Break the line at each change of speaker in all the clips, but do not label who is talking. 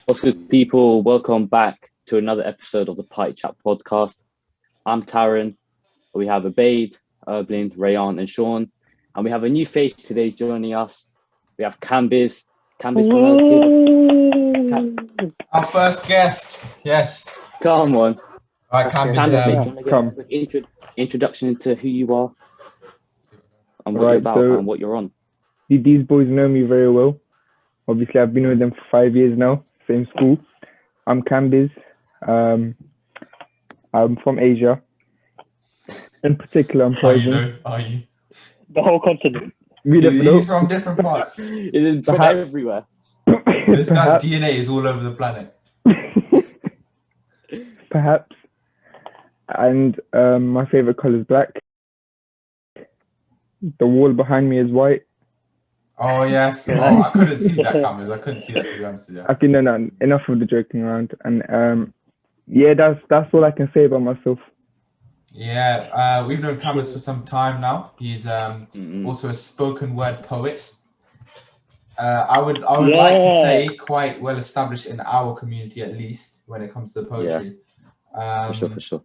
What's good, people? Welcome back to another episode of the Party Chat podcast. I'm Taryn. We have Abaid, Erblin, Rayan, and Sean. And we have a new face today joining us. We have Cambiz. Cambiz,
our first guest. Yes.
Come on.
All right, Cambiz.
Cambiz, mate, do you want to give us an introduction into who you are and what you're about and what you're on?
These boys know me very well. Obviously, I've been with them for 5 years now, same school. I'm Cambiz. I'm from Asia. In particular, I'm Persian.
Are you?
The whole continent.
He's from different parts.
It's from everywhere.
This guy's DNA is all over the planet.
Perhaps. And my favorite color is black. The wall behind me is white.
Oh yes. Oh, I couldn't see that, Cambiz. I couldn't see that, to be honest with you.
Okay, no, enough of the joking around. And yeah, that's all I can say about myself.
Yeah, we've known Cambiz for some time now. He's also a spoken word poet. I would like to say quite well established in our community, at least when it comes to poetry.
Yeah. For sure.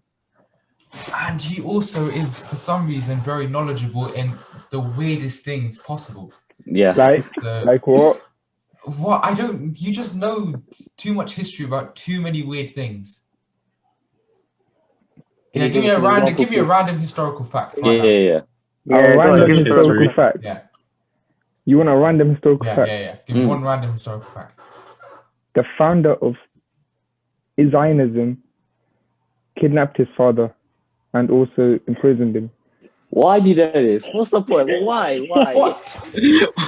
And he also is, for some reason, very knowledgeable in the weirdest things possible.
Yeah.
Like what?
What? You just know too much history about too many weird things. Yeah, give me a random historical fact.
Yeah.
A random historical fact.
Yeah.
You want a random historical fact?
Yeah. Give me one random historical fact.
The founder of Zionism kidnapped his father and also imprisoned him.
Why do you do this? What's the point? Why?
What?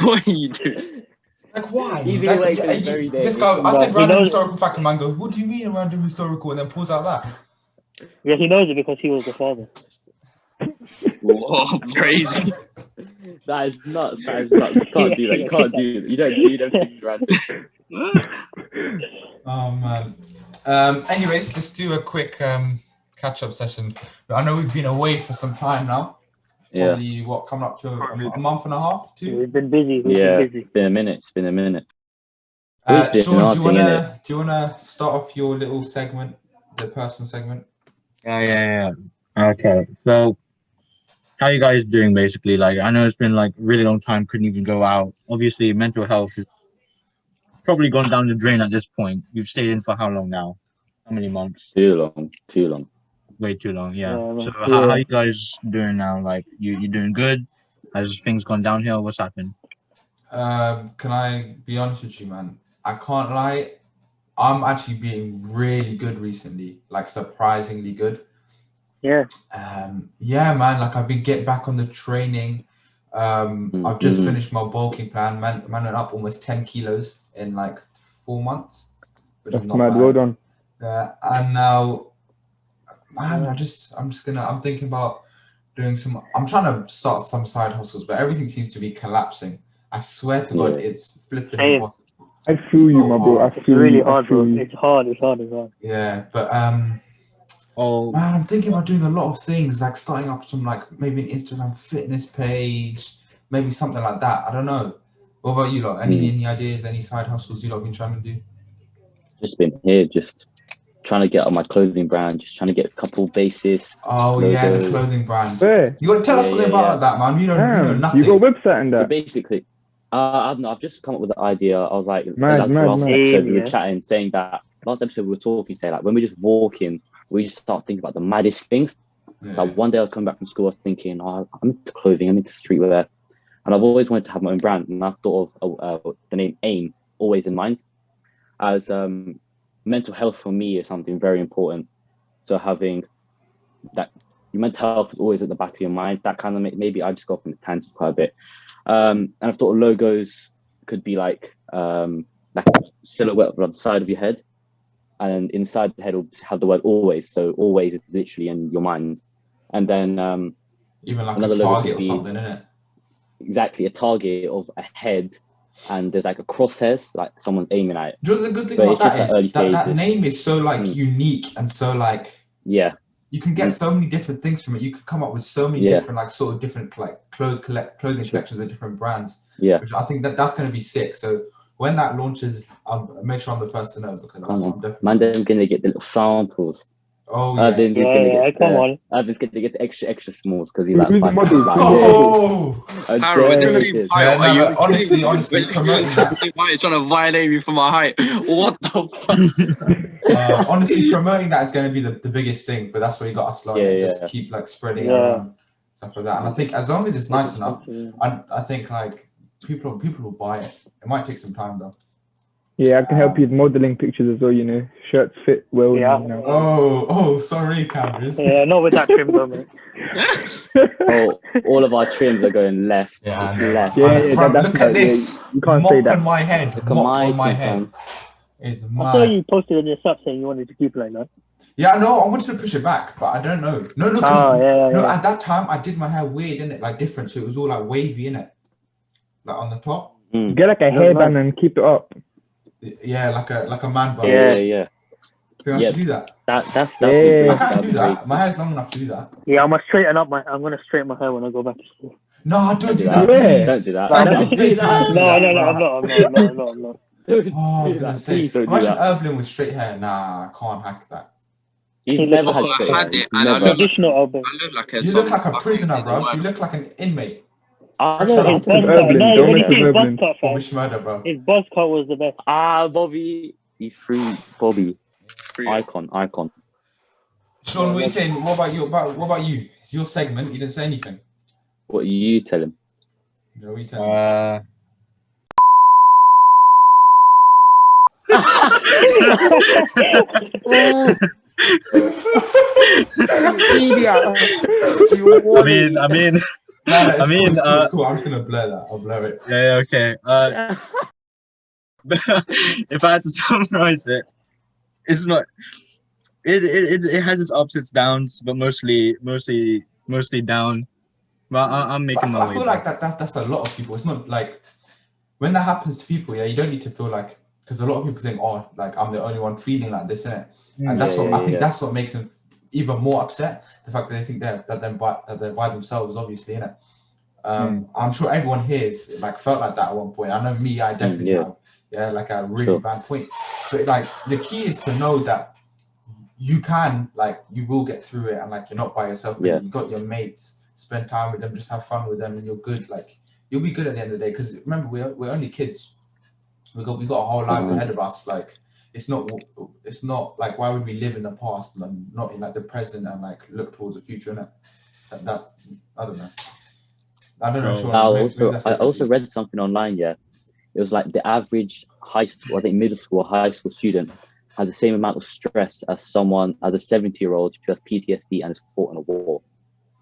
What are you doing?
Like, why?
This
guy, I said random historical fact, and man goes, what do you mean a random historical? And then pulls out that.
Yeah, he knows it because he was the father.
Whoa, crazy. That is nuts. You can't do that. You can't do that. You don't do them random.
Oh, man. Anyways, let's do a quick catch-up session. I know we've been away for some time now. Probably, coming up to a month and a half, 2?
We've been busy.
It's been a minute.
Sean, do you wanna start off your little segment, the personal segment?
Yeah. Okay, so how you guys doing? Basically, like, I know it's been like a really long time, couldn't even go out. Obviously, mental health is probably gone down the drain at this point. You've stayed in for how long now? How many months?
Too long.
Way too long, yeah. So how you guys doing now? Like, you doing good? Has things gone downhill? What's happened?
Can I be honest with you, man? I can't lie. I'm actually being really good recently, like surprisingly good.
Yeah.
Yeah, man. Like, I've been getting back on the training. I've just finished my bulking plan. Man went up almost 10 kilos in like 4 months. Which
That's mad. Well done.
And now, man, I'm thinking about doing I'm trying to start some side hustles, but everything seems to be collapsing. I swear to God, it's flipping impossible.
I feel you, my bro.
It's really hard, bro. It's hard.
Yeah, but man, I'm thinking about doing a lot of things, like starting up some, like, maybe an Instagram fitness page, maybe something like that. I don't know. What about you lot? Any ideas, any side hustles you lot been trying to do?
Just been here, just trying to get on my clothing brand, just trying to get a couple bases.
Oh,
logos.
Yeah, the clothing brand.
Yeah.
You got to tell us something about that, man. You know nothing.
You got a website and that?
So basically, I've just come up with the idea. I was like,
mad.
Last episode we were chatting, saying that last episode we were talking, saying like when we just walk in, we just start thinking about the maddest things.
Yeah.
Like one day I was coming back from school, I was thinking, I'm into clothing, I'm into streetwear, and I've always wanted to have my own brand. And I've thought of the name AIM always in mind, as mental health for me is something very important. So having that, your mental health is always at the back of your mind. That kind of maybe I just go from the tangent quite a bit. And I've thought logos could be like a silhouette on the side of your head, and inside the head will have the word always. So always is literally in your mind. And then
even like a target or something, isn't it?
Exactly, a target of a head, and there's like a crosshairs, like someone's aiming at it.
Do you know the good thing about that is that name is so like unique and so like you can get so many different things from it. You could come up with so many different like different like clothing collections with different brands.
Yeah,
which I think that's going to be sick. So when that launches, I'll make sure I'm the first to know because
Come
I'm
on,
definitely.
man, them gonna get the little samples.
Oh
Irvin's
yes.
gonna
Yeah,
get
come on.
Irvin's gonna get the extra smalls because he's like
Who's the
5
model?
like,
Oh.
I'm
Harold, with the
joking.
same
Yeah,
height,
no,
are you
but honestly, promoting that.
You're trying to violate me for my height. What the fuck?
Honestly, promoting that is going to be the biggest thing, but that's where you got to slow it.
Yeah,
Just
yeah.
keep like spreading it
Yeah.
around, stuff like that. And I think as long as it's nice enough, I think like people will buy it. It might take some time though.
Yeah, I can help you with modeling pictures as well. You know, shirts fit well.
Yeah.
You know.
Oh, sorry, Canvas.
Yeah, not with that trim though, mate.
Oh, all of our trims are going left.
Yeah,
Just
I know.
left.
Yeah,
And
yeah,
fam,
that's
look
right,
at
yeah,
this.
you can't
Mop
say that.
on my head.
Look at
Mop
my
on my
trim,
head.
man.
It's
I saw
mad.
you posted on your stuff saying you wanted to keep it like that.
Yeah, no, I wanted to push it back, but I don't know. No, 'cause-
Oh, yeah,
no.
yeah.
At that time, I did my hair weird, innit? Like different, so it was all like wavy, innit? Like on the top.
Mm.
Get like a
That's
hairband
nice.
and keep it up.
Yeah, like a man bun.
Yeah,
Yeah.
yeah.
I think I
Yeah.
should do that.
That's
Yeah.
good.
I can't
That'd
do
be
that.
great.
My hair's long enough to do that.
Yeah, I'm gonna straighten my hair when I go back to school.
No, don't do
do
that,
that.
please.
Don't do that.
Guys,
Don't
don't
do
do
that.
that.
No,
bro.
I'm not.
Oh, I was
Do
gonna
that.
say,
Please don't do
imagine
that.
Erblin with straight hair. Nah, I can't hack that.
He's
He
never
looks-
had
Oh, I
straight hair.
had it,
He's
and I
never.
look-
Traditional album.
I look like
You look like a prisoner, bro. You look like an inmate.
I
Fresh
know.
out
His
of
buzz
Urban,
cut. No,
don't
when
make
you see
him
his buzz
Urban.
cut, fam.
Bobby Schmurder, bro.
His buzz cut was the best.
Bobby. He's free. Bobby. Icon.
Sean, what are you saying? What about you? It's your segment. You didn't say anything.
What you tell him?
No, what are you telling me?
I mean,
No, it's
I mean,
cool, it's cool. I'm just gonna blur that. I'll blur it.
yeah, okay. If I had to summarize it, it's not. It has its ups, its downs, but mostly down. But I'm making my
I
way.
feel
back.
like that's a lot of people. It's not like when that happens to people. Yeah, you don't need to feel like because a lot of people think, oh, like I'm the only one feeling like this, innit? And that's what I think. That's what makes them even more upset. The fact that they think that they're by themselves, obviously, innit? I'm sure everyone here is like felt like that at one point. I know me, I definitely have. Yeah, like a really bad point. But like the key is to know that you can, like, you will get through it, and like you're not by yourself.
Yeah.
You got your mates. Spend time with them. Just have fun with them, and you're good. Like you'll be good at the end of the day. Because remember, we're only kids. We got our whole lives ahead of us. Like it's not like why would we live in the past and not in like the present and like look towards the future, innit? That I don't know. I don't know. Sean,
I also read something online. Yeah, it was like the average high school, I think middle school, or high school student has the same amount of stress as a 70-year-old who has PTSD and has fought in a war.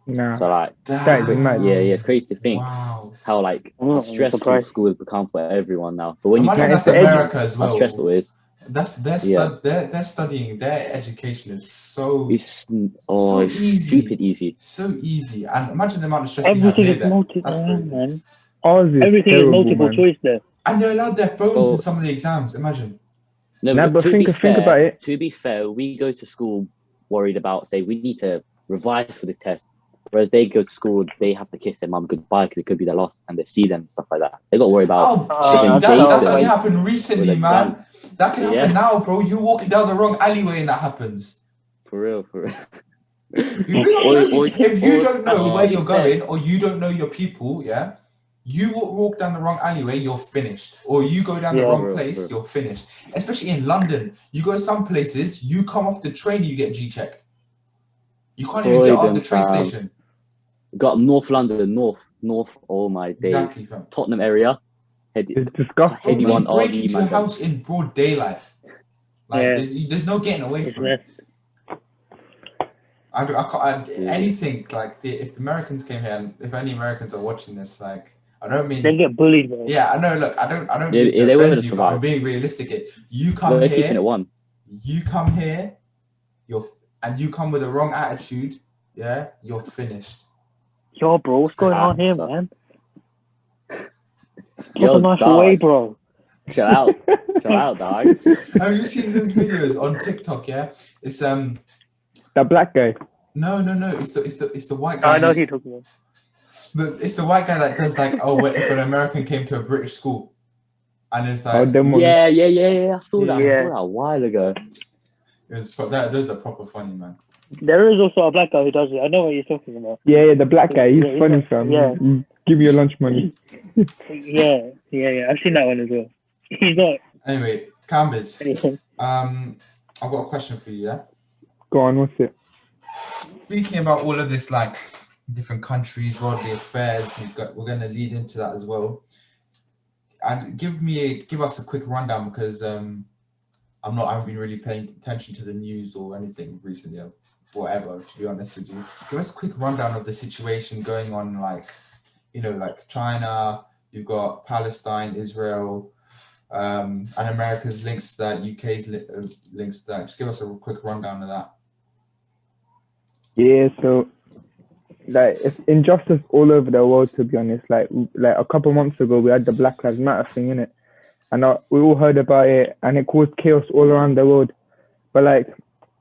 Nah,
So like,
that is mad.
yeah, it's crazy to think
Wow.
how like
Oh,
how
I'm
stressful
surprised.
school has become for everyone now. But when
Imagine
you
that's
it's
America as
how
well.
stressful it is,
They're studying. Their education is so
it's
easy.
stupid easy.
So easy. And imagine the amount of stress
Everything
we have
is
here.
multiple,
That's crazy.
man.
Ours is
Everything is
terrible,
multiple
man.
choice there.
And they're allowed their phones
Oh.
in some of the exams. Imagine.
No,
Nah, but
to
think
be fair,
about it.
To be fair, we go to school worried about, say, we need to revise for this test. Whereas they go to school, they have to kiss their mum goodbye because it could be their last and they see them, stuff like that. They got to worry about.
That's
Jason
only happened recently,
with a
man.
gun.
That can happen
Yeah.
now, bro. You walking down the wrong alleyway and that happens.
For real.
You think I'm joking? If you don't know
actually,
where
to be
you're
fair-
going or you don't know your people, yeah, you walk down the wrong alleyway, you're finished. Or you go down the
Yeah,
wrong
bro,
place,
bro.
you're finished. Especially in London, you go some places, you come off the train, you get G-checked. You can't even get off the train
Croydon,
station.
Got North London, North. Oh my days.
Exactly, fam.
Tottenham area.
It's disgusting.
Heady
They
one
break
RV,
into your
man.
house in broad daylight. Like
Yeah.
there's no getting away
It's
from it.
mess.
I can't,
Yeah.
anything like if Americans came here, and if any Americans are watching this, like I don't mean
They get bullied, bro.
yeah, I know. Look, I don't
Yeah,
mean to
they wouldn't
offend you, but I'm
survive.
being realistic here. You come
They're keeping
here,
it one.
you come here, you come with the wrong attitude, yeah, you're finished.
Yo, bro, what's going on here,
So-
man? Take
Yo,
a nice
dog.
away, bro.
Chill out, dog.
Have you seen those videos on TikTok? Yeah, it's
That black guy.
no, it's the white guy.
I know what you're talking about.
It's the white guy that does like, oh, if an American came to a British school, And it's
Oh,
like,
them ones.
Yeah. I saw that. I
Yeah.
saw that a while ago.
those are proper funny, man.
There is also a black guy who does it. I know what you're talking about.
Yeah, the black guy. He's
Yeah,
funny,
yeah,
fam.
yeah.
Give you your lunch money.
Yeah. I've seen that one as well. He's not
Anyway, Cambers,
anything.
I've got a question for you, yeah?
Go on, what's it?
Speaking about all of this, like, different countries, worldly affairs, we're going to lead into that as well. And give us a quick rundown, because I haven't been really paying attention to the news or anything recently, or whatever, to be honest with you. Give us a quick rundown of the situation going on, like, like China, you've got Palestine, Israel, and America's links to that, UK's links to that. Just give us a quick rundown of that.
Yeah, so like it's injustice all over the world, to be honest. Like a couple months ago, we had the Black Lives Matter thing, innit? And we all heard about it, and it caused chaos all around the world. But like,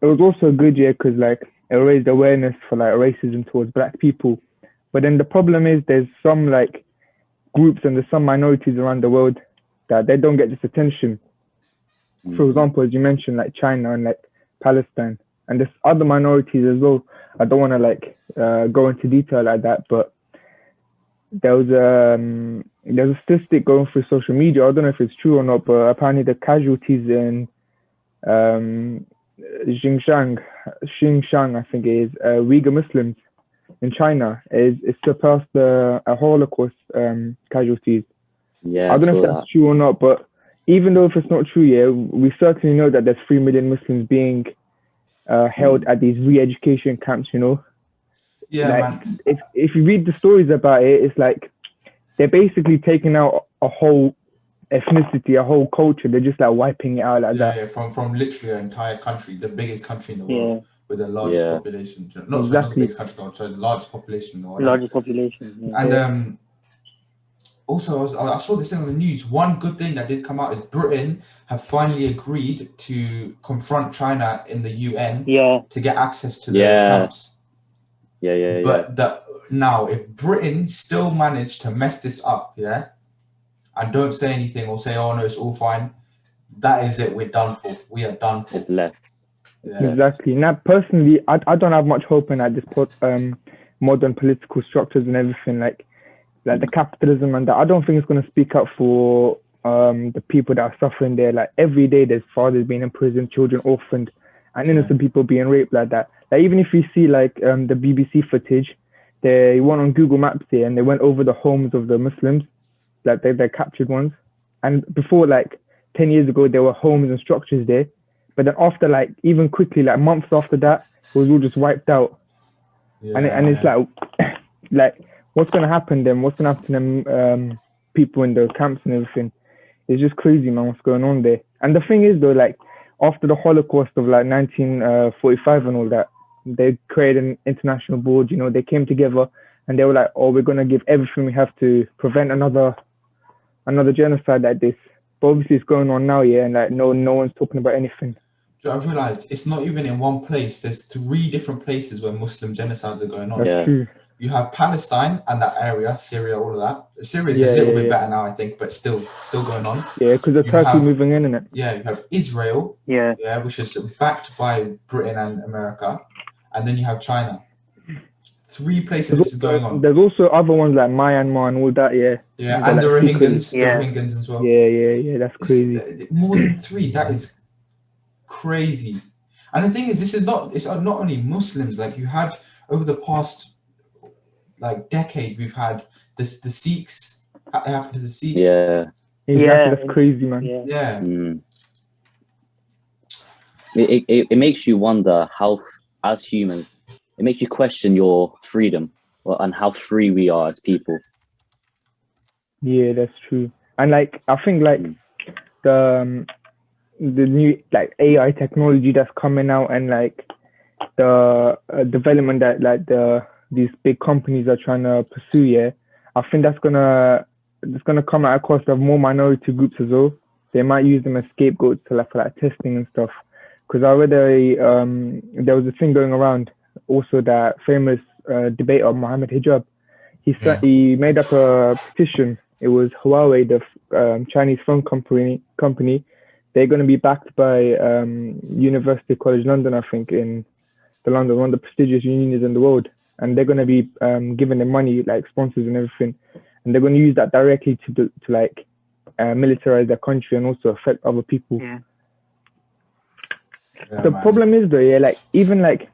it was also a good year because like it raised awareness for like racism towards black people. But then the problem is there's some like groups and there's some minorities around the world that they don't get this attention. For example, as you mentioned, like China and like Palestine, and there's other minorities as well. I don't want to like go into detail like that, but there's a statistic going through social media. I don't know if it's true or not, but apparently the casualties in Xinjiang, I think it is, Uyghur Muslims in China is surpassed the Holocaust casualties.
Yeah,
I don't know if that's true or not, but even though if it's not true, yeah, we certainly know that there's 3 million Muslims being held at these re-education camps,
Yeah,
like,
man.
If you read the stories about it, it's like they're basically taking out a whole ethnicity, a whole culture. They're just like wiping it out like that.
Yeah, from literally an entire country, the biggest country in the world with the largest population. Not the biggest country, but the largest population in the world.
Largest population. Yeah.
And also, I saw this thing on the news. One good thing that did come out is Britain have finally agreed to confront China in the UN to get access to the camps. But now, if Britain still managed to mess this up, and don't say anything or say, oh no, it's all fine, that is it. We're done for. We are done for.
It's left.
Yeah. Exactly. Now, personally, I don't have much hope in that this modern political structures and everything, like the capitalism and that. I don't think it's going to speak up for the people that are suffering there. Like every day, there's fathers being in prison, children orphaned, and innocent people being raped like that. Like even if you see like the BBC footage, they went on Google Maps there and they went over the homes of the Muslims, like they're captured ones. And before, like 10 years ago, there were homes and structures there. But then after, like even quickly, like months after that, it was all just wiped out. And it's like what's going to happen then? What's going to happen to them people in the camps and everything? It's just crazy, man, what's going on there. And the thing is, though, like after the Holocaust of like 1945 and all that, they created an international board, they came together and they were like, oh, we're going to give everything we have to prevent another genocide like this. But obviously it's going on now, and like no one's talking about anything.
I've realized it's not even in one place. There's 3 different places where Muslim genocides are going on.
That's true.
You have Palestine and that area, Syria, all of that. Syria is a little bit better now, I think, but still going on.
Yeah, because the Turkey moving in, innit?
Yeah, you have Israel, which is backed by Britain and America. And then you have China. 3 places this is going on.
There's also other ones like Myanmar and all that,
Yeah, and the Rohingyans. The Rohingyans as well.
Yeah, that's crazy.
More than 3, that is crazy. And the thing is, it's not only Muslims. Like you have over the past decade, we've had the Sikhs. What happened to the Sikhs?
Yeah.
Exactly, that's crazy, man.
Yeah.
It makes you wonder how, as humans, it makes you question your freedom and how free we are as people.
Yeah, that's true. And like I think like the new like AI technology that's coming out and like the development that like these big companies are trying to pursue, I think that's gonna come at a cost of more minority groups as well. They might use them as scapegoats for like testing and stuff. Because I read there was a thing going around also that famous debater Mohammed Hijab. He made up a petition it was Huawei, the Chinese phone company. They're going to be backed by University College London, I think, in the London, one of the prestigious unions in the world. And they're going to be giving them money, like sponsors and everything. And they're going to use that directly to like militarize their country and also affect other people.
Yeah.
The problem is though, yeah, like even like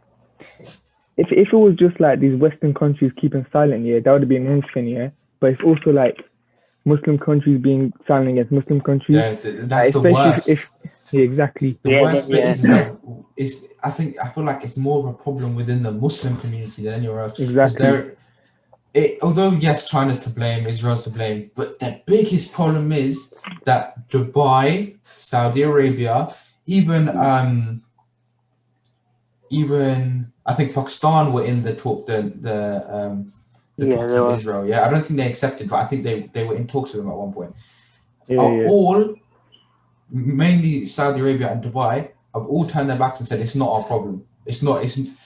if it was just like these Western countries keeping silent, yeah, that would have been one thing, yeah. But it's also like Muslim countries being silent against Muslim countries.
Yeah, that's the worst.
Yeah, exactly.
The worst bit is that I feel like it's more of a problem within the Muslim community than anywhere else.
Exactly.
Although yes, China's to blame, Israel's to blame, but the biggest problem is that Dubai, Saudi Arabia, even I think Pakistan were in the talk, the talks with Israel. Yeah, I don't think they accepted, but I think they were in talks with them at one point. All mainly Saudi Arabia and Dubai have all turned their backs and said it's not our problem. It's not.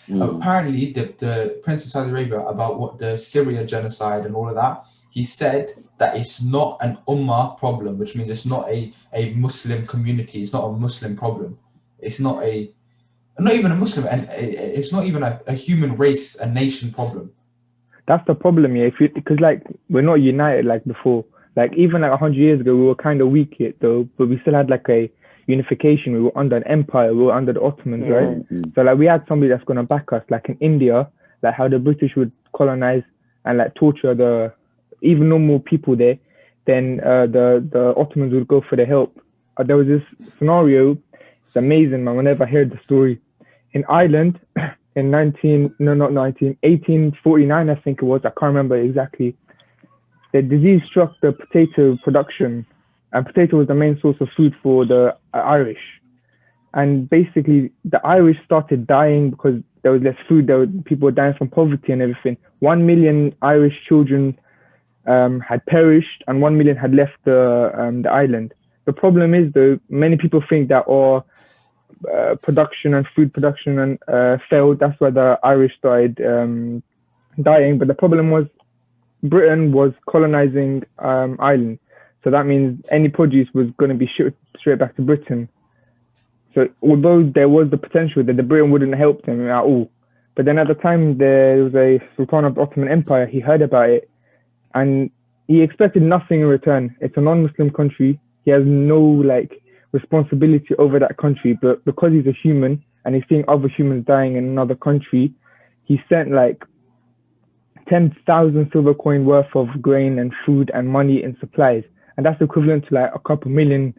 Apparently the Prince of Saudi Arabia, about what the Syria genocide and all of that, he said that it's not an ummah problem, which means it's not a Muslim community. It's not a Muslim problem. It's not even a Muslim, and it's not even a human race, a nation problem.
That's the problem, yeah. Because like we're not united like before. Like even like 100 years ago, we were kind of weak here though, but we still had like a unification. We were under an empire. We were under the Ottomans, right? So like we had somebody that's going to back us, like in India, like how the British would colonize and like torture the even normal people there. Then the Ottomans would go for the help. There was this scenario. It's amazing, man. Whenever I hear the story, in Ireland in 1849, I think it was. I can't remember exactly. The disease struck the potato production, and potato was the main source of food for the Irish. And basically, the Irish started dying because there was less food. People were dying from poverty and everything. 1 million Irish children had perished, and 1 million had left the island. The problem is, though, many people think that production and food production failed. That's why the Irish started dying. But the problem was, Britain was colonizing Ireland, so that means any produce was going to be shipped straight back to Britain. So although there was the potential that the Britain wouldn't help them at all, but then at the time there was a Sultan of the Ottoman Empire. He heard about it, and he expected nothing in return. It's a non-Muslim country. He has no like responsibility over that country, but because he's a human and he's seeing other humans dying in another country, he sent like 10,000 silver coin worth of grain and food and money and supplies, and that's equivalent to like a couple million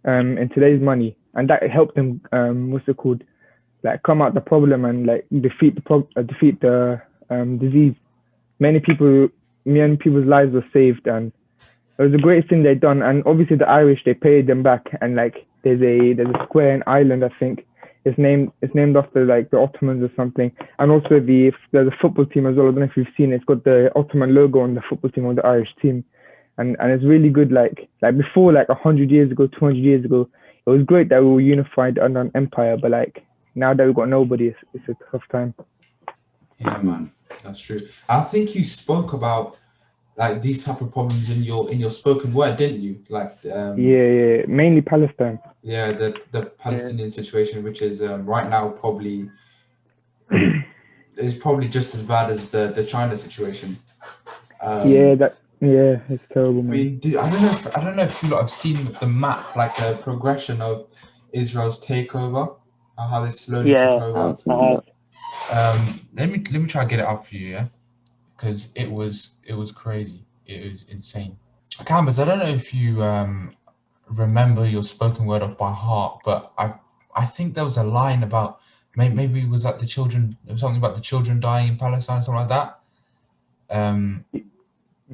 in today's money, and that helped them like come out the problem and like defeat the disease. Many people's lives were saved, and it was a great thing they'd done. And obviously the Irish, they paid them back, and like there's a square in Ireland, I think. It's named after like the Ottomans or something. And also there's a football team as well. I don't know if you've seen it. It's got the Ottoman logo on the football team, on the Irish team. And it's really good. Like before, like 100 years ago, 200 years ago, it was great that we were unified under an empire. But like now that we've got nobody, it's a tough time.
Yeah, man, that's true. I think you spoke about like these type of problems in your spoken word, didn't you? Like
yeah, mainly Palestine.
Yeah, the Palestinian situation, which is right now probably is probably just as bad as the China situation.
It's terrible, man.
I mean, I don't know if you lot have seen the map, like the progression of Israel's takeover, how they slowly took over. Let me try to get it up for you, yeah, because it was crazy. It was insane. Canvas, I don't know if you remember your spoken word off by heart, but I think there was a line about maybe it was like the children. There was something about the children dying in Palestine, or something like that.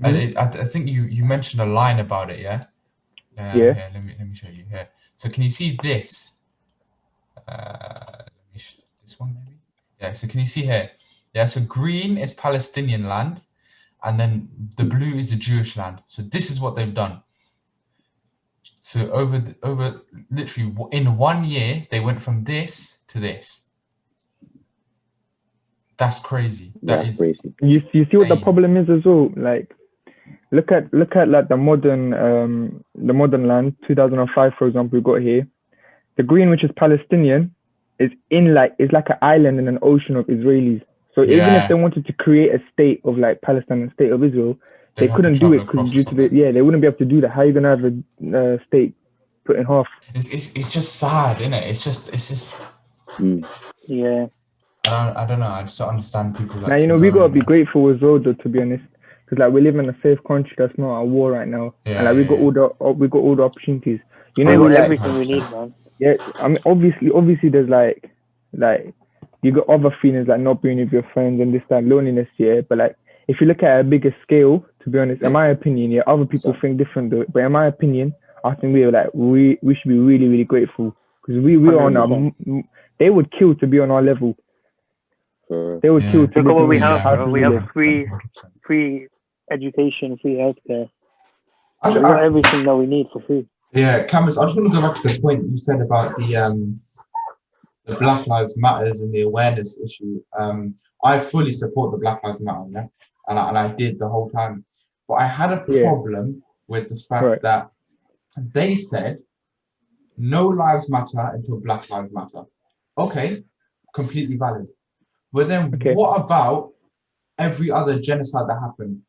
I think you mentioned a line about it, yeah. Here, let me show you here. So can you see this? This one maybe. Yeah. So can you see here? Yeah. So green is Palestinian land, and then the blue is the Jewish land. So this is what they've done. So over literally in 1 year, they went from this to this. That's crazy. That's crazy.
You see what the problem is as well? Like, look at like the modern land, 2005, for example, we got here. The green, which is Palestinian, is like an island in an ocean of Israelis. So even if they wanted to create a state of like Palestine and state of Israel, they couldn't do it because due to they wouldn't be able to do that. How are you gonna have a state put in half?
It's just sad, isn't it? It's just.
Yeah.
I don't know. I just don't understand people. Like,
now we gotta be grateful as well, though, to be honest, because like we live in a safe country that's not at war right now, and like we got all the opportunities.
You know, we got everything we need, man.
Yeah, I mean, obviously, there's like you got other feelings like not being with your friends and this that loneliness, yeah. But like if you look at a bigger scale, to be honest, in my opinion, other people think different though. But in my opinion, I think we should be really, really grateful because we are on our. They would kill to be on our level. They would kill to.
Look at what we have. Bro. We have free education, free healthcare. We got everything that we need for free.
Yeah, Camus, I just want to go back to the point you said about the Black Lives Matters and the awareness issue. I fully support the Black Lives Matter, yeah? and I did the whole time. But I had a problem with the fact that they said no lives matter until Black Lives Matter. Okay, completely valid. But then what about every other genocide that happened?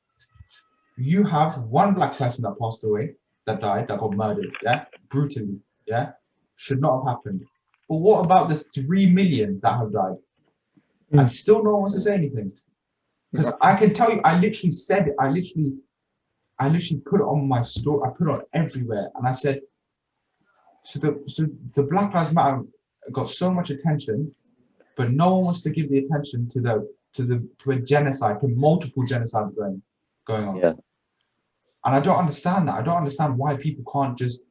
You have one black person that passed away, that died, that got murdered, brutally, should not have happened. But what about the 3 million that have died? And still no one wants to say anything. Because I can tell you, I literally said it, I literally put it on my story, I put it on everywhere, and I said, so the Black Lives Matter got so much attention, but no one wants to give the attention to a genocide, to multiple genocides going on.
Yeah.
And I don't understand that. I don't understand why people can't just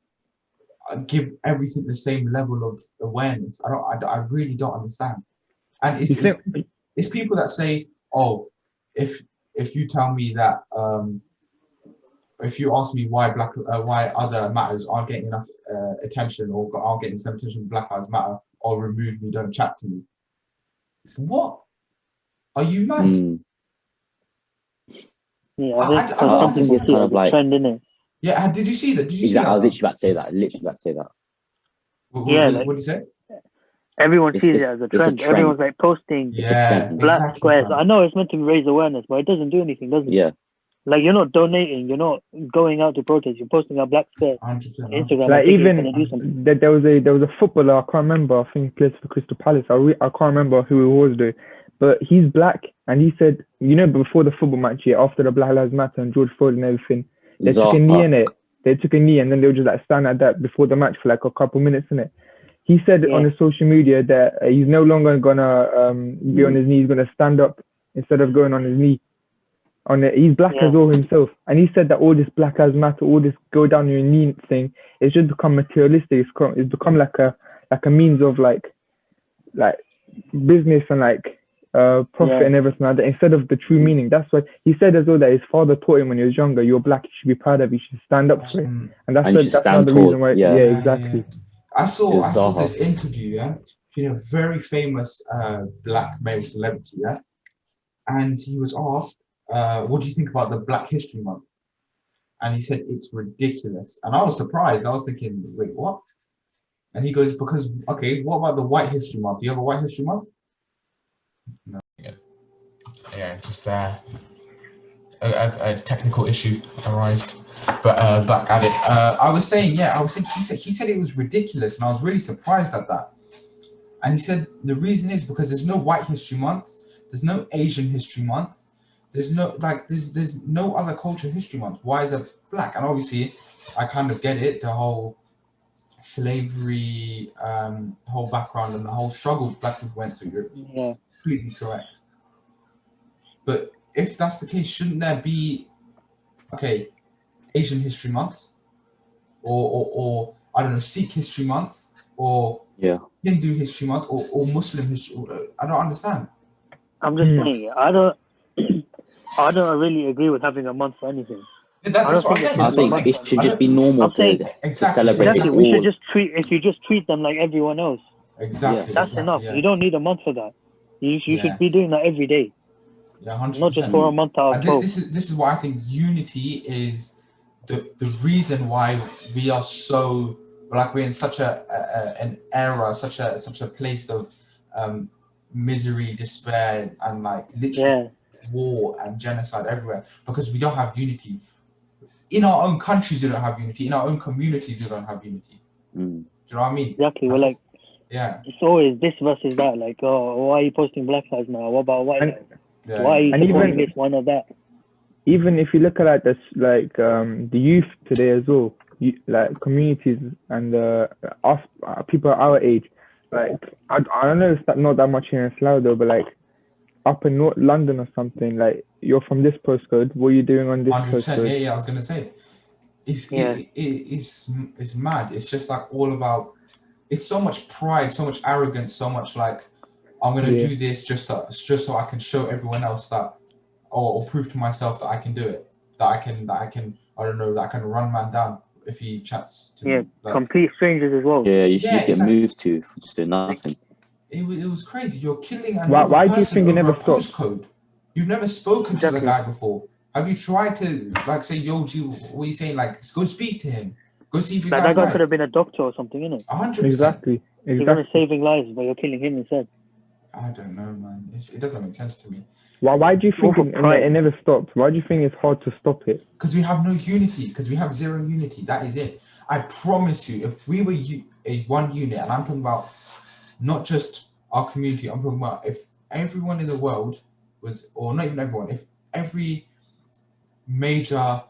give everything the same level of awareness. I really don't understand. And it's people that say, oh, if you tell me that, if you ask me why other matters aren't getting enough attention or aren't getting some attention from Black Lives Matter, or remove me, don't chat to me. What? Are you mad?
Yeah, I think something
it's kind of like
trend, innit?
Yeah, did you see that? Did you see
that? I was
that?
literally about to say that.
What did you say?
Everyone sees it as a trend. Everyone's like posting black squares. I know it's meant to raise awareness, but it doesn't do anything, does it?
Yeah.
Like you're not donating, you're not going out to protest. You're posting a black square on Instagram.
Like even there was a footballer, I can't remember. I think he plays for Crystal Palace. I can't remember who it was though, but he's black, and he said, before the football match, after the Black Lives Matter and George Floyd and everything, they took a knee in it. They took a knee, and then they would just like stand like that before the match for like a couple minutes in it. He said on his social media that he's no longer gonna be on his knee. He's gonna stand up instead of going on his knee. He's black as well himself, and he said that all this Black Lives Matter, all this go down your knee thing, it's just become materialistic. It's become like a means of like business and like profit and everything like that, instead of the true meaning. That's why he said as well that his father taught him when he was younger, you're black, you should be proud of it, you should stand up for it. And that's another reason why. Yeah, exactly.
I saw this interview, very famous black male celebrity, and he was asked, what do you think about the Black History Month? And he said it's ridiculous. And I was surprised. I was thinking, wait, what? And he goes, because what about the White History Month? Do you have a White History Month? No. Yeah, just a technical issue arised. But back at it, I was saying, he said it was ridiculous, and I was really surprised at that. And he said the reason is because there's no White History Month, there's no Asian History Month, there's no other culture history month. Why is it black? And obviously, I kind of get it, the whole slavery, whole background and the whole struggle black people went through. You're completely correct. But if that's the case, shouldn't there be Asian History Month, or I don't know, Sikh History Month, or Hindu History Month, or Muslim History? I don't understand.
I'm just saying, I don't really agree with having a month for anything.
That's what I'm saying.
I think it should just be normal to celebrate.
Exactly. We should just treat them like everyone else.
Exactly.
That's enough. You don't need a month for that. You should be doing that every day.
Yeah, 100%.
Not just for a month out of 12.
This is why I think unity is the reason why we are so, like, we're in such an era, such a place of misery, despair, and like literally war and genocide everywhere, because we don't have unity. In our own countries, we don't have unity. In our own communities, we don't have unity. Do you know what I mean?
Exactly. We're like, it's always this versus that. Like, oh, why are you posting Black Lives now? What about white lives? Why are you supporting this? Why not that?
Even if you look at this, like the youth today as well, like communities and us people our age, like I don't know, it's not that much in Slough though, but like up in North London or something, like you're from this postcode, what are you doing on this
100%,
postcode?
Yeah, I was gonna say, it's mad. It's just like all about. It's so much pride, so much arrogance, so much like I'm gonna do this just so I can show everyone else that, or prove to myself that I can do it, that I can I don't know, that I can run man down if he chats to me. Like,
complete strangers as well.
Yeah, you just get moved to for just doing nothing.
It was crazy. You're killing another
why
person
do you think
over
it never
a postcode. You've never spoken to the guy before. Have you tried to like say, yo, G, what are you saying? Like, go speak to him. Go see if you guys
that guy could have been a doctor or something, innit?
100%.
Exactly.
You're gonna saving lives, but you're killing him instead.
I don't know, man. It doesn't make sense to me.
Why do you think it never stops? Why do you think it's hard to stop it?
Because we have no unity. Because we have zero unity. That is it. I promise you, if we were one unit, and I'm talking about not just our community, I'm talking about if everyone in the world was, or not even everyone, if every major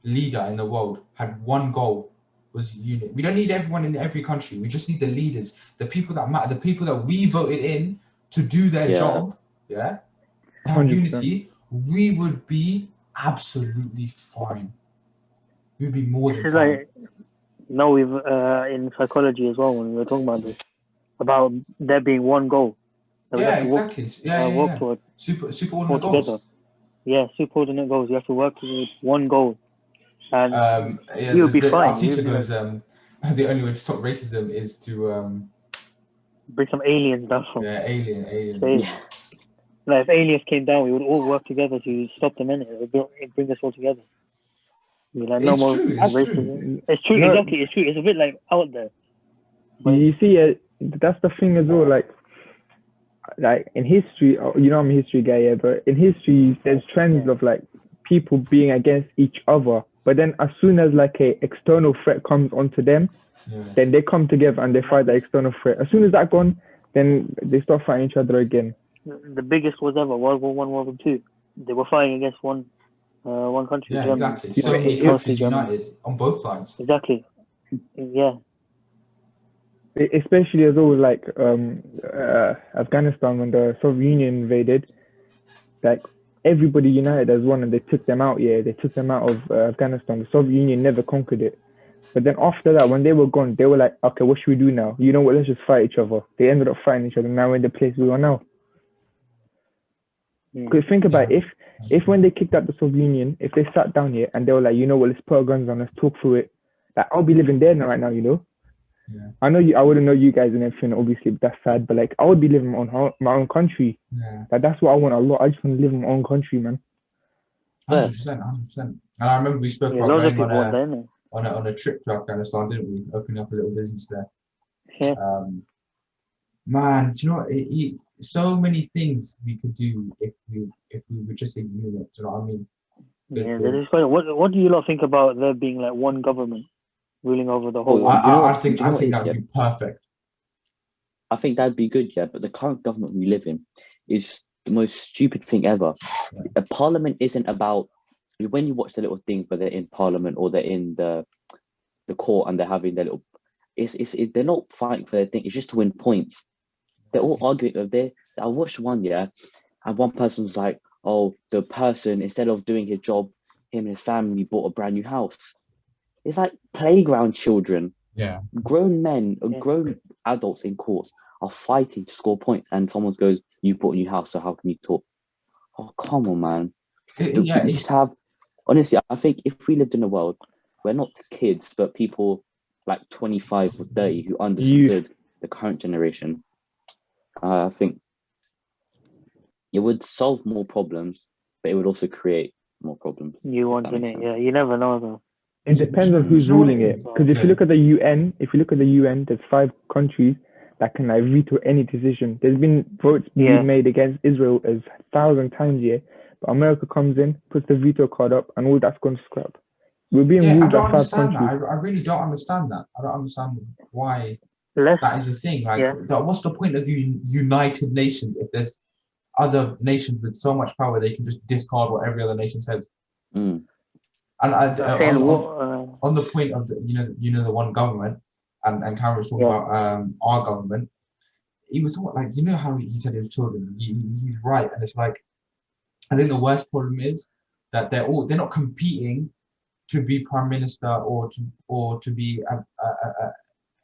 leader in the world had one goal, was unit. We don't need everyone in every country. We just need the leaders, the people that matter, the people that we voted in to do their job. Yeah. To have 100%. Unity, we would be absolutely fine. We'd be more than fine.
Like, we've in psychology as well, when we were talking about this, about there being one goal.
Exactly.
Work towards.
Superordinate goals.
Yeah, superordinate goals. You have to work towards one goal. And you'll be fine.
Our teacher goes, the only way to stop racism is to
bring some aliens down from.
Yeah, alien.
Like if aliens came down, we would all work together to stop them in it. It would bring us all together. Like, no more racism. It's true, exactly. It's true. It's a bit like out there.
But you see, that's the thing as well. Like in history, you know, I'm a history guy, yeah. But in history, there's trends of like people being against each other. But then as soon as like a external threat comes onto them, then they come together and they fight the external threat. As soon as that gone, then they start fighting each other again.
The biggest was ever World War I, World War II. They were fighting against one country.
Yeah, exactly. So many countries united on both sides.
Exactly. Yeah.
Especially as well, like Afghanistan, when the Soviet Union invaded, like everybody united as one, and they took them out. Yeah, they took them out of Afghanistan. The Soviet Union never conquered it. But then after that, when they were gone, they were like, okay, what should we do now? You know what? Let's just fight each other. They ended up fighting each other. Now we're in the place we are now. Because think about it, if when they kicked out the Soviet Union, if they sat down here and they were like, you know what, let's put our guns on, let's talk through it. Like I'll be living there right now, you know.
Yeah.
I know I wouldn't know you guys and everything, obviously, but that's sad. But like, I would be living my own country.
Yeah.
Like that's what I want a lot. I just want to live in my own country, man.
100%. And I remember we spoke about going on a trip to Afghanistan, didn't we? Opening up a little business there.
Yeah.
Man, do you know what? So many things we could do if we were just in unit. Do you know what I mean?
That is funny. What do you lot think about there being like one government ruling over the whole world?
I think that would be perfect.
I think that'd be good, yeah. But the current government we live in is the most stupid thing ever. Yeah. A parliament isn't about, when you watch the little thing where they're in parliament or they're in the court and they're having their little, they're not fighting for their thing. It's just to win points. They're all arguing. I watched one, yeah, and one person was like, oh, the person, instead of doing his job, him and his family bought a brand new house. It's like playground children.
Yeah.
Grown men, grown adults in courts are fighting to score points, and someone goes, you've bought a new house, so how can you talk? Oh, come on, man. Honestly, I think if we lived in a world where not kids, but people like 25 or 30 who understood the current generation, I think it would solve more problems, but it would also create more problems.
You want in it, yeah. You never know though.
It depends on who's ruling it. Because if you look at the UN, there's 5 countries that can like veto any decision. There's been votes being made against Israel as 1,000 times, yeah. But America comes in, puts the veto card up, and all that's gone to scrap. We're being ruled by 5 countries.
I really don't understand that. I don't understand why that is a thing. Like, what's the point of the United Nations if there's other nations with so much power they can just discard what every other nation says?
Mm.
And on the point of the, the one government, and Cameron was talking about our government. He was talking like, how he said his children. He's right, and it's like, I think the worst problem is that they're not competing to be prime minister or to be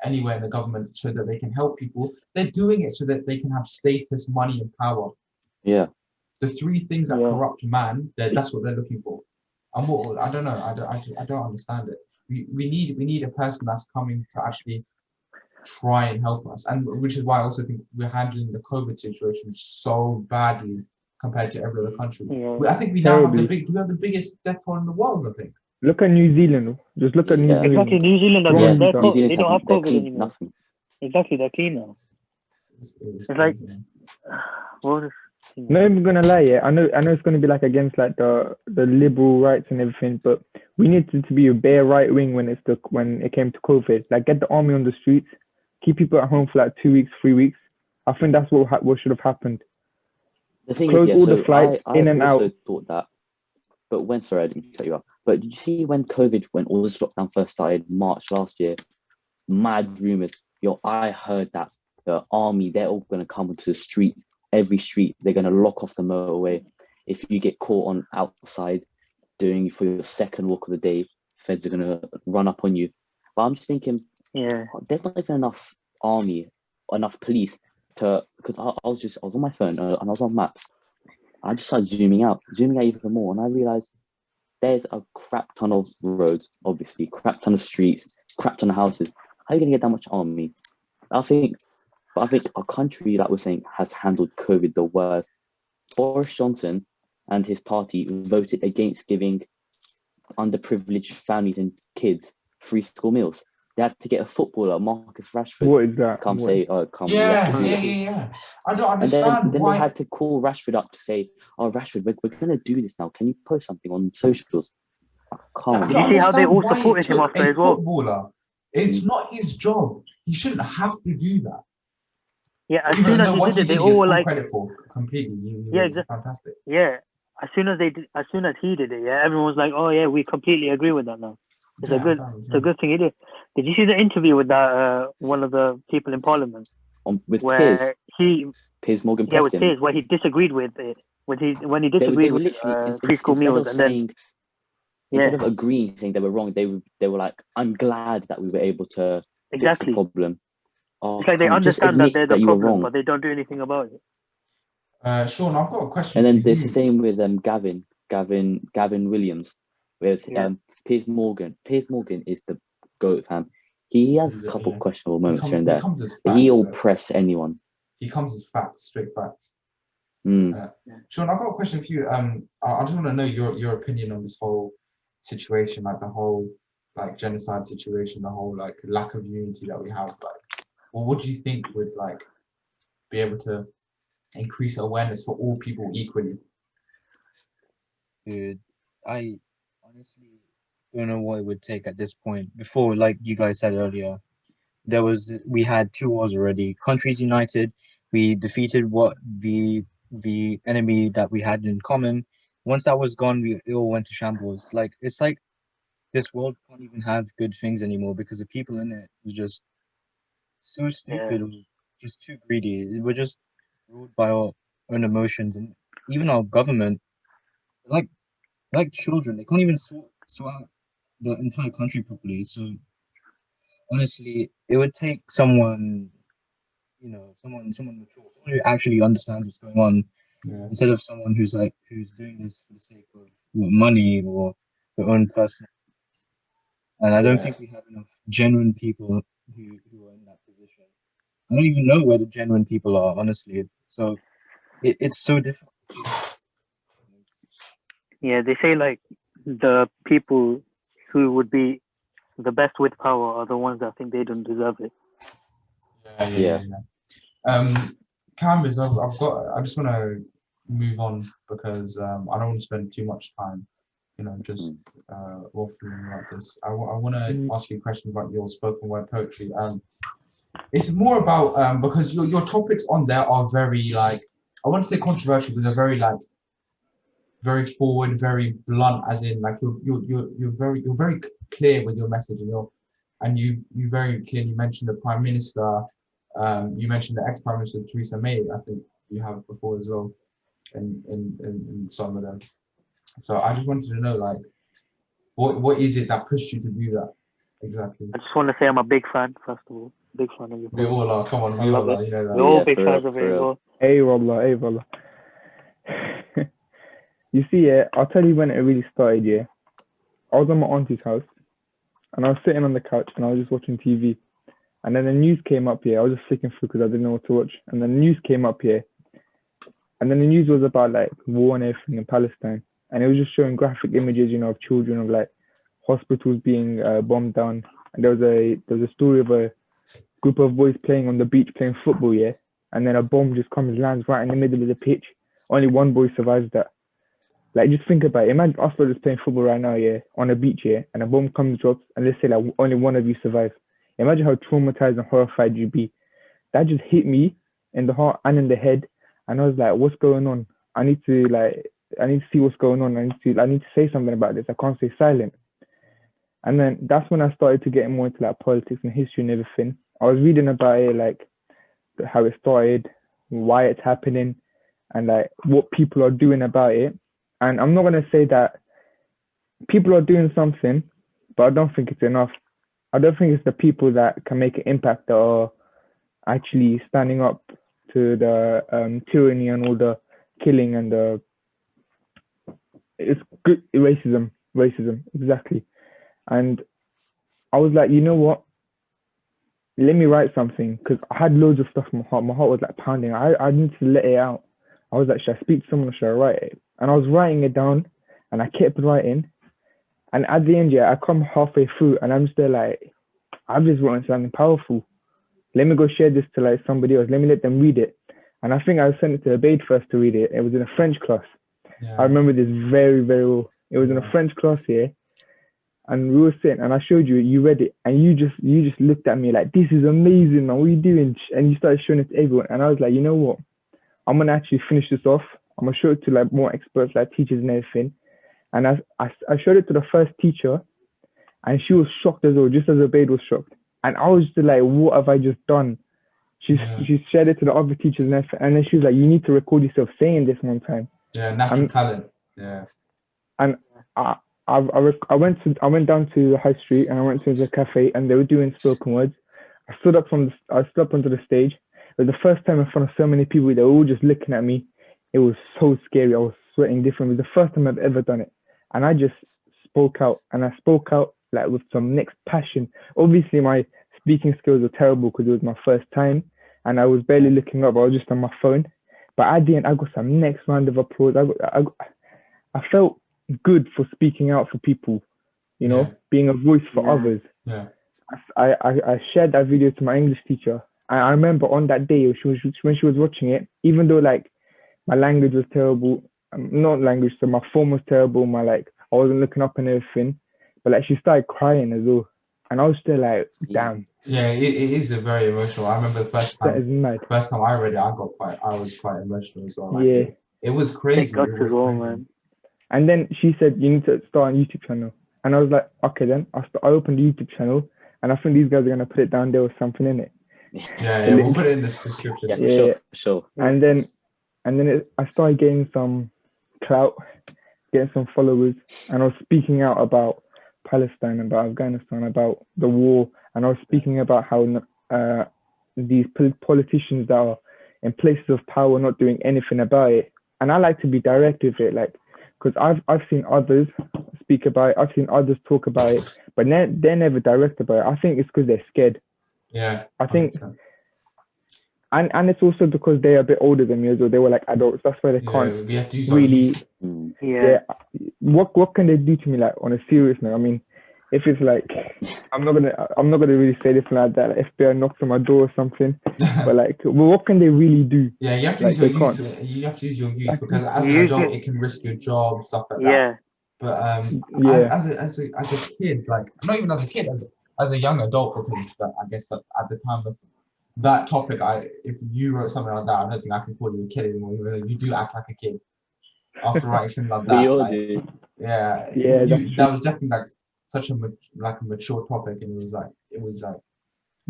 anywhere in the government so that they can help people. They're doing it so that they can have status, money, and power.
Yeah.
The 3 things that corrupt man, that's what they're looking for. And I don't know. I don't understand it. We need a person that's coming to actually try and help us, and which is why I also think we're handling the COVID situation so badly compared to every other country. I think we now have the biggest death toll in the world. I think.
Look at New Zealand. Just look at New Zealand.
Exactly, New Zealand. They don't have COVID
clean,
anymore.
nothing.
Exactly, they're clean now. It's like,
not even gonna lie, I know it's gonna be like against like the liberal rights and everything, but we needed to be a bare right wing when it came to COVID. Like, get the army on the streets, keep people at home for like 2 weeks, 3 weeks. I think that's what should have happened.
The thing
Close
is,
all the flights in and out.
I thought that, but sorry, I didn't cut you off. But did you see when all this lockdown first started, March last year? Mad rumors. I heard that the army, they're all gonna come onto the street. Every street, they're going to lock off the motorway. If you get caught on outside doing for your second walk of the day, feds are going to run up on you. But I'm just thinking, there's not even enough army, enough police because I was on my phone and I was on maps. I just started zooming out even more, and I realized there's a crap ton of roads, obviously, crap ton of streets, crap ton of houses. How are you going to get that much army? I think a country that we're saying has handled COVID the worst. Boris Johnson and his party voted against giving underprivileged families and kids free school meals. They had to get a footballer, Marcus Rashford,
what is that?
come.
Yeah. I don't understand.
And then they had to call Rashford up to say, "Oh, Rashford, we're going to do this now. Can you post something on socials?"
Did you see how they all supported him after as well?
Footballer. It's not his job. He shouldn't have to do that.
Yeah, as soon as he did it, they all were like,
credit for completely. He was fantastic.
Yeah, as soon as he did it, everyone was like, "Oh yeah, we completely agree with that now." It's a good thing he did. Did you see the interview with that one of the people in Parliament?
With
where
Piers Morgan?
Yeah, with Piers, where he disagreed with it. When he disagreed with preschool meals, and then
instead of agreeing, saying they were wrong, they were like, "I'm glad that we were able to fix the problem." Oh,
it's like they understand that there's a problem, but they don't do anything about it.
Sean, I've got a question.
And then there's the same with Gavin Williams, with Piers Morgan. Piers Morgan is the GOAT, fam. He has a couple of questionable moments here and there. He'll press anyone.
He comes as facts, straight facts.
Mm.
Sean, I've got a question for you. I just want to know your opinion on this whole situation, like the whole genocide situation, the whole lack of unity that we have. Well, what do you think would be able to increase awareness for all people equally?
Dude, I honestly don't know what it would take at this point. Before, like you guys said earlier, we had 2 wars already. Countries united, we defeated the enemy that we had in common. Once that was gone, it all went to shambles. It's like this world can't even have good things anymore because the people in it are just so stupid, just too greedy. We're just ruled by our own emotions, and even our government, like children, they can't even sort out the entire country properly. So honestly, it would take someone mature, someone who actually understands what's going on, instead of someone who's doing this for the sake of money or their own personal. And I don't think we have enough genuine people who are in that position. I don't even know where the genuine people are, honestly. So it's so difficult
Yeah, they say like the people who would be the best with power are the ones that think they don't deserve it.
Yeah.
Canvas, I just want to move on because I don't want to spend too much time, just waffling like this. I want to ask you a question about your spoken word poetry. It's more about because your topics on there are very like, I want to say controversial, but they're very like very forward, very blunt, as in like you're very clear with your message, and you very clearly mentioned the Prime Minister. You mentioned the ex-Prime Minister Theresa May. I think you have before as well, in some of them. So I just wanted to know, like, what is it that pushed you to do that exactly?
I just want to say I'm a big fan, first of all. Big fan of your
We all are. Come on, we all are. You know that.
We're all big fans of it as well.
Hey, Wallah. You see, yeah, I'll tell you when it really started, yeah. I was on my auntie's house, and I was sitting on the couch, and I was just watching TV. And then the news came up here. I was just flicking through because I didn't know what to watch. And then the news came up here. And then the news was about, like, war and everything in Palestine. And it was just showing graphic images, of children, of, like, hospitals being bombed down. And there was a story of a group of boys playing on the beach, playing football, yeah. And then a bomb just comes, lands right in the middle of the pitch. Only one boy survives that. Like, just think about it. Imagine us just playing football right now, yeah, on a beach, yeah, and a bomb comes, drops, and let's say, like, only one of you survives. Imagine how traumatized and horrified you'd be. That just hit me in the heart and in the head, and I was like, what's going on? I need to see what's going on. I need to say something about this. I can't stay silent. And then that's when I started to get more into, like, politics and history and everything. I was reading about it, like, how it started, why it's happening, and, like, what people are doing about it. And I'm not going to say that people are doing something, but I don't think it's enough. I don't think it's the people that can make an impact that are actually standing up to the tyranny and all the killing and it's good racism, exactly. And I was like, you know what? Let me write something, because I had loads of stuff in my heart. My heart was like pounding. I needed to let it out. I was like, should I speak to someone or should I write it? And I was writing it down, and I kept writing. And at the end, yeah, I come halfway through, and I'm just there like, I've just written something powerful. Let me go share this to like somebody else. Let me let them read it. And I think I sent it to Abaid first to read it. It was in a French class. Yeah. I remember this very, very well. It was in a French class here, and we were sitting, and I showed you. You read it, and you just looked at me like, this is amazing, man. What are you doing? And you started showing it to everyone. And I was like, you know what? I'm gonna actually finish this off. I'm gonna show it to like more experts, like teachers and everything. And I showed it to the first teacher, and she was shocked as well, just as Abaid was shocked. And I was just like, what have I just done? She shared it to the other teachers and everything. And then she was like, you need to record yourself saying this one time.
Yeah, natural talent. Yeah.
And I went down to the high street, and I went to the cafe, and they were doing spoken words. I stood up onto the stage. It was the first time in front of so many people. They were all just looking at me. It was so scary. I was sweating different. It was the first time I've ever done it. And I just spoke out. And I spoke out like with some next passion. Obviously, my speaking skills were terrible because it was my first time. And I was barely looking up. I was just on my phone. But at the end, I got some next round of applause. I felt good for speaking out for people, being a voice for others.
Yeah.
I shared that video to my English teacher. I remember on that day when she was watching it, even though like my language was terrible, so my form was terrible, I wasn't looking up and everything, but like she started crying as well, and I was still like, damn.
Yeah, it is a very emotional. I remember the first time I read it, I was quite emotional as well. Like,
yeah,
it was crazy.
Man.
And then she said, you need to start a YouTube channel, and I was like, okay, then I opened a YouTube channel, and I think these guys are gonna put it down there with something in it.
Yeah, we'll put it in the description.
Yeah, for sure.
And then I started getting some clout, getting some followers, and I was speaking out about Palestine, about Afghanistan, about the war, and I was speaking about how these politicians that are in places of power not doing anything about it. And I like to be direct with it, like, because I've seen others speak about it, I've seen others talk about it, but they're never direct about it. I think it's because they're scared.
Yeah,
I think And it's also because they're a bit older than me as well. They were like adults. That's why they can't
we have to use
really.
Yeah.
What can they do to me, like, on a serious note? I mean, if it's like, I'm not gonna really say anything like that. Like, FBI knocks on my door or something, but like, well, what can they really do?
Yeah, you have to use your youth. You have to use your youth because as an adult, it can risk your job, stuff like that. But as a kid, like not even as a kid, as a young adult, because I guess that at the time that topic, if you wrote something like that, I don't think I can call you a kid anymore. You do act like a kid after writing something like that.
We all do.
Yeah, that was definitely like such a mature topic, and it was like.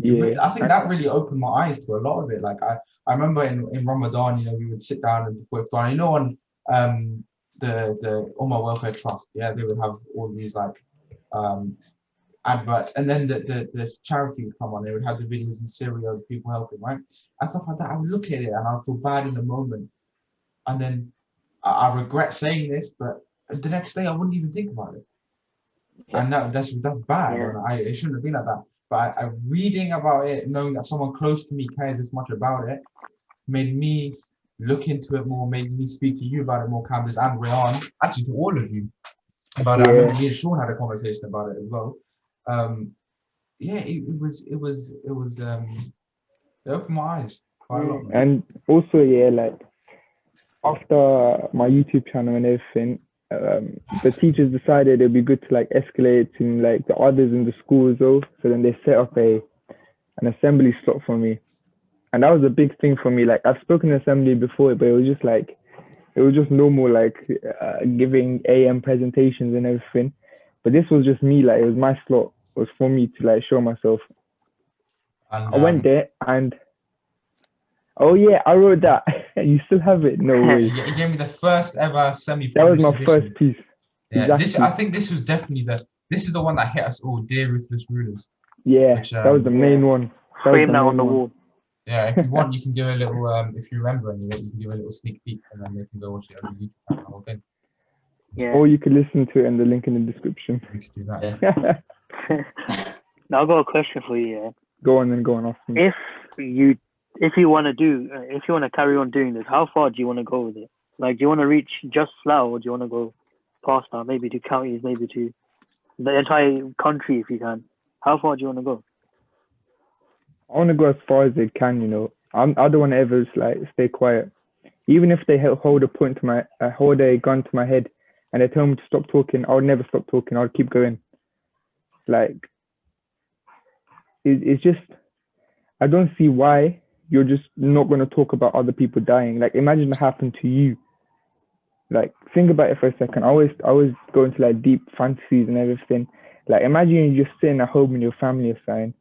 Yeah, I think that really opened my eyes to a lot of it. Like I remember in Ramadan, we would sit down and before iftar, on the Ummah Welfare Trust, they would have all these like adverts, and then this charity would come on. They would have the videos in Syria of people helping, right, and stuff like that. I would look at it and I feel bad in the moment, and then I regret saying this, but the next day I wouldn't even think about it, and that's bad.
Yeah.
And it shouldn't have been like that. But reading about it, knowing that someone close to me cares this much about it, made me look into it more, made me speak to you about it more, Candace and Rayan, actually to all of you about it. I remember me and Sean had a conversation about it as well. It opened my eyes quite a lot.
And also, like after my YouTube channel and everything, the teachers decided it'd be good to like escalate to like the others in the school as well. So then they set up an assembly slot for me, and that was a big thing for me. Like I've spoken in assembly before, but it was just normal, like giving AM presentations and everything. But this was just me, like it was my slot. It was for me to like show myself. And, I went there and. Oh yeah, I wrote that. You still have it? No way.
You gave me the first ever semi.
That was my first piece.
Yeah, exactly. I think this was definitely this is the one that hit us all, Dear Ruthless Rulers.
Yeah, that was the main one.
Frame that on the wall.
Yeah, if you want, you can give a little. If you remember any of it, you can give a little sneak peek, and then they can go watch it on YouTube channel, the whole thing.
Yeah.
Or you can listen to it in the link in the description.
You can do that.
Yeah. Now I've got a question for you. Yeah.
Go on. Ask me.
If you want to carry on doing this, how far do you want to go with it? Like, do you want to reach just Slough, or do you want to go past that, maybe to counties, maybe to the entire country if you can? How far do you want to go?
I want to go as far as they can, I don't want to ever just, like, stay quiet. Even if they hold a gun to my head and they tell me to stop talking, I would never stop talking. I would keep going. Like, it's just, I don't see why you're just not going to talk about other people dying. Like, imagine it happened to you. Like, think about it for a second. I always go into like deep fantasies and everything. Like, imagine you're just sitting at home and your family is dying,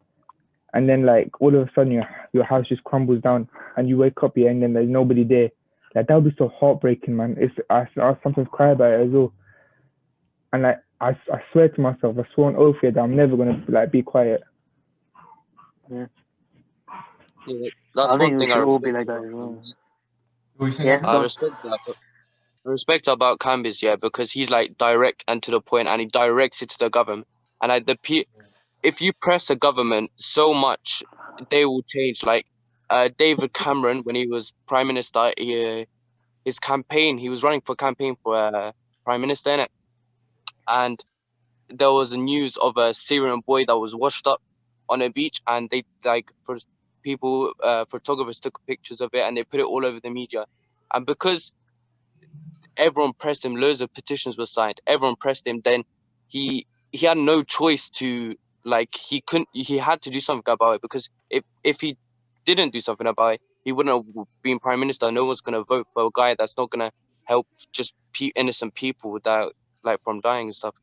and then like all of a sudden your house just crumbles down and you wake up here and then there's nobody there. Like, that would be so heartbreaking, man. I sometimes cry about it as well. And like, I swear to myself, I swore on oath here that I'm never going to like be quiet.
Yeah.
Yeah, that's one thing I
all be like that as well.
I respect about Candace, because he's like direct and to the point, and he directs it to the government. And like if you press the government so much, they will change. Like David Cameron, when he was prime minister, his campaign, he was running for campaign for prime minister, innit? And there was a news of a Syrian boy that was washed up on a beach, and they photographers took pictures of it and they put it all over the media. And because everyone pressed him, loads of petitions were signed, everyone pressed him, then he had no choice to, like, he had to do something about it, because if he didn't do something about it, he wouldn't have been prime minister. No one's going to vote for a guy that's not going to help just innocent people without, like, from dying and stuff.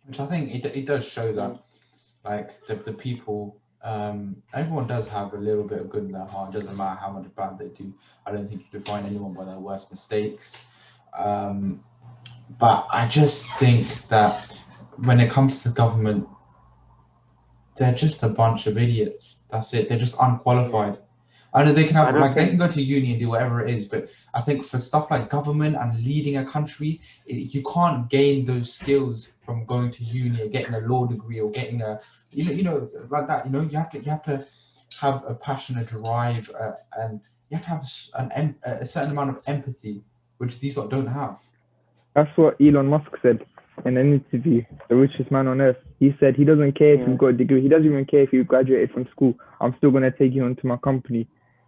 Which I think it does show that, like, the people, everyone does have a little bit of good in their heart. It doesn't matter how much bad they do. I don't think you define anyone by their worst mistakes. But I just think that when it comes to government, they're just a bunch of idiots. That's it. They're just unqualified. I know they can they can go to uni and do whatever it is, but I think for stuff like government and leading a country, you can't gain those skills from going to uni or getting a law degree or getting a, like that. You have to have a passion, a drive, and you have to have a certain amount of empathy, which these lot don't have.
That's what Elon Musk said in an interview, the richest man on earth. He said he doesn't care if you've got a degree. He doesn't even care if you graduated from school. I'm still going to take you onto my company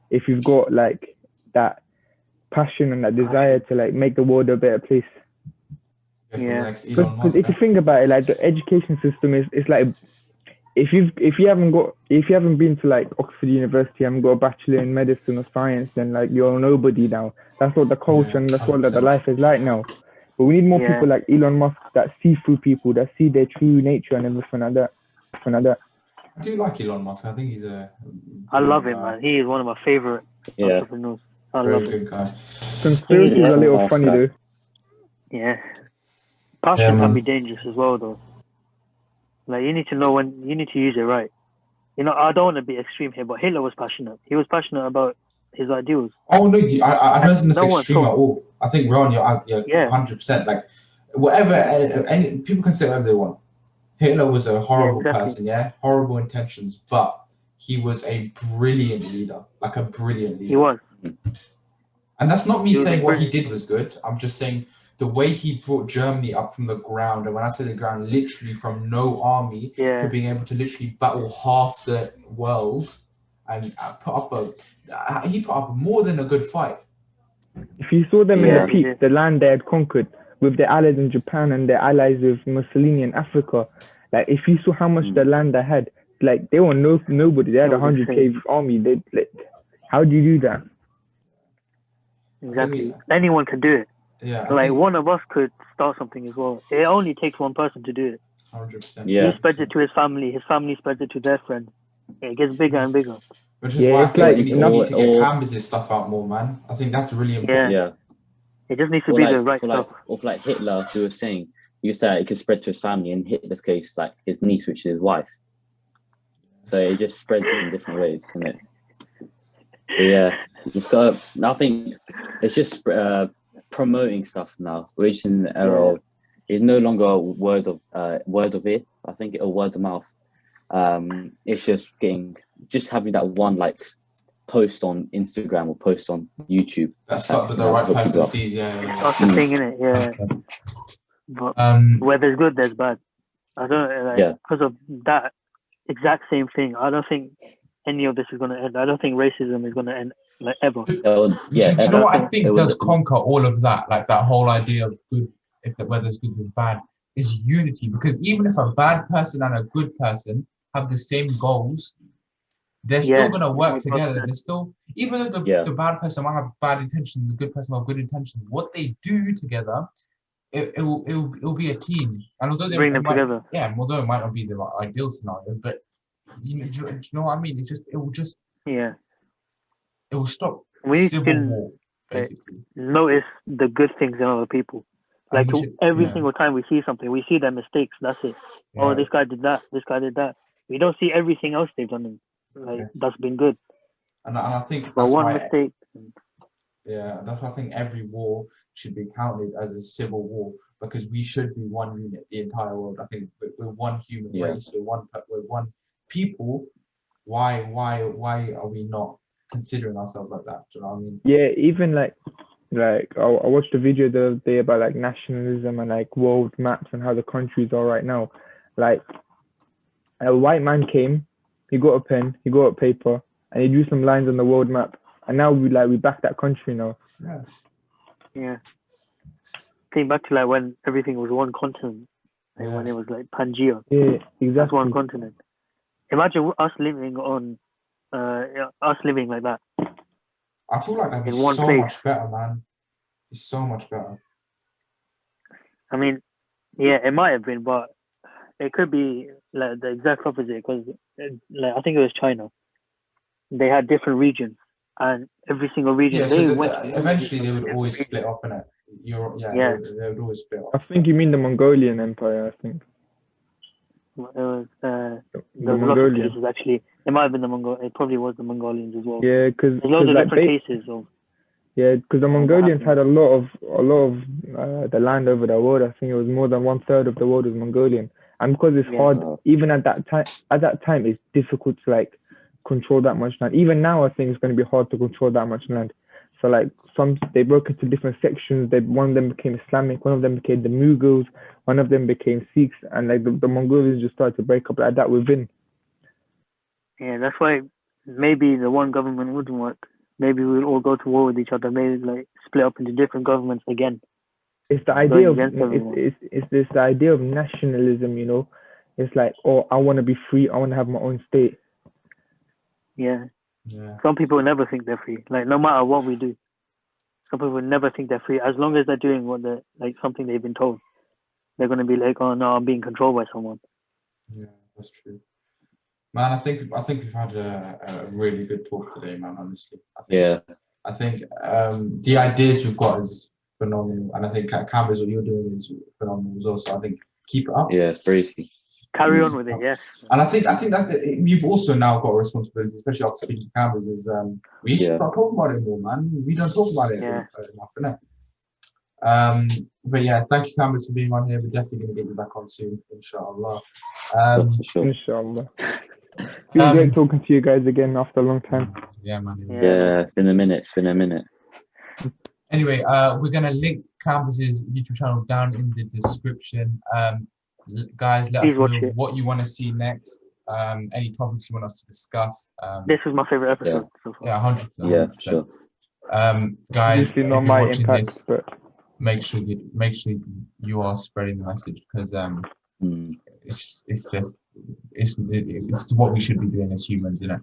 if you've got like that passion and that desire to like make the world a better place.
Because
if you think about it, like the education system is like, if you haven't been to like Oxford University, haven't got a bachelor in medicine or science, then like you're nobody now. That's what the culture and that's what the life is like now. But we need more people like Elon Musk that see through people, that see their true nature and everything like that.
I do like Elon Musk. I think he's
I love him, man. He is one of my favorite entrepreneurs. I love him.
Good guy.
Conspiracy is a little funny though.
Yeah. Passion can be dangerous as well, though. Like, you need to know when you need to use it right. You know, I don't want to be extreme here, but Hitler was passionate. He was passionate about his ideals.
Oh no, I don't think that's extreme at all. I think Ron, you're 100%. Like, whatever, any people can say whatever they want. Hitler was a horrible person, horrible intentions, but he was a brilliant leader, like a brilliant leader.
He was.
And that's not me saying what he did was good. I'm just saying the way he brought Germany up from the ground, and when I say the ground, literally from no army to being able to literally battle half the world, and he put up more than a good fight.
If you saw them in the peak, the land they had conquered with their allies in Japan and their allies with Mussolini in Africa, like if you saw how much the land they had, like they were nobody. They had 100K army. How do you do that?
Exactly. Anyone can do it.
Yeah.
Like one of us could start something as well. It only takes one person to do it.
100%.
Yeah. He spreads it to his family spreads it to their friends. It gets bigger and bigger.
Which is why I think we need to get Canvas's stuff out more, man. I think that's really important.
Yeah.
It just needs to be the right stuff.
Or like Hitler, who was saying, you said it could spread to his family. In Hitler's case, like his niece, which is his wife. So it just spreads in different ways, isn't it? But yeah, just got. I think it's just promoting stuff now. We're just in the era of it's no longer a word of ear. I think a word of mouth. It's just having that one like post on Instagram or post on YouTube.
That's something the right person sees.
That's the thing, innit? Yeah. But where there's good, there's bad. I don't because of that exact same thing. I don't think any of this is going to end. I don't think racism is going to end like ever.
Do you know what I think does conquer all of that? Like that whole idea of good, whether there's good or bad, is unity. Because even if a bad person and a good person have the same goals, they're still going to work together. They're still, even though the bad person might have bad intentions, the good person might have good intentions, what they do together, it will be a team. And although they
bring them together.
Yeah, although it might not be the ideal scenario, but do you know what I mean? It will stop civil war, basically.
Notice the good things in other people. Like every single time we see something, we see their mistakes. That's it. Yeah. Oh, this guy did that. This guy did that. We don't see everything else they've done. That's been good.
And I think
that's one mistake.
Yeah, that's why I think every war should be counted as a civil war, because we should be one unit, the entire world. I think we're one human race. We're one people. Why are we not considering ourselves like that? Do you know what I mean?
Yeah, even like I watched a video the other day about like nationalism and like world maps and how the countries are right now. Like a white man came, he got a pen, he got a paper, and he drew some lines on the world map, and now we back that country now.
Yeah. Think back to like when everything was one continent, and when it was like Pangea.
Yeah, exactly.
That's one continent. Imagine us living like that.
I feel like that'd be so much better, man. It's so much better.
I mean, yeah, it might have been, but it could be like the exact opposite, because like I think it was China. They had different regions, and every single region
eventually they would always split up in it. They would always split up.
I think you mean the Mongolian Empire. I think
it was
the Mongolian.
Cases, actually. It might have been the Mongolians. It probably was the Mongolians as well.
Yeah, because
there's loads of different cases of.
Yeah, because the Mongolians had a lot of the land over the world. I think it was more than 1/3 of the world was Mongolian, and because it's hard, even at that time, it's difficult to like control that much land. Even now, I think it's going to be hard to control that much land. So like they broke into different sections. One of them became Islamic, one of them became the Mughals, one of them became Sikhs, and like the Mongolians just started to break up like that within.
Yeah, that's why maybe the one government wouldn't work. Maybe we'll all go to war with each other. Maybe like split up into different governments again.
It's the idea of it's the idea of nationalism, you know. It's like, oh, I want to be free. I want to have my own state.
Yeah.
Yeah.
Some people never think they're free. Like no matter what we do, some people never think they're free. As long as they're doing what they're like something they've been told, they're gonna be like, oh no, I'm being controlled by someone.
Yeah, that's true. Man, I think we've had a really good talk today, man. Honestly, I think the ideas we've got is phenomenal, and I think Canvas, what you're doing is phenomenal as well. So I think keep it up.
Yeah, it's crazy.
Carry on with it, yes.
And I think that you've also now got a responsibility, especially after speaking to Canvas, is we should start talking about it more, man. We don't talk about it enough, innit? But yeah, thank you, Canvas, for being on here. We're definitely going to get you back on soon, inshallah.
For sure.
Inshallah. Feels great talking to you guys again after a long time.
Yeah, man.
Yeah, it's been a minute.
Anyway, we're going to link Canvas's YouTube channel down in the description. Guys, let us know what you want to see next. Any topics you want us to discuss.
This was my favorite episode so far.
Yeah, 100%.
Yeah, for sure.
Guys, if
not
you're
my
watching
impact,
this,
but
make sure you are spreading the message, because it's what we should be doing as humans, you know.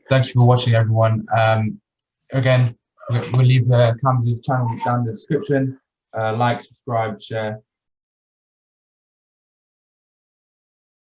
Thank you for watching, everyone. Again, we'll leave Canvas's channel down in the description. Like, subscribe, share.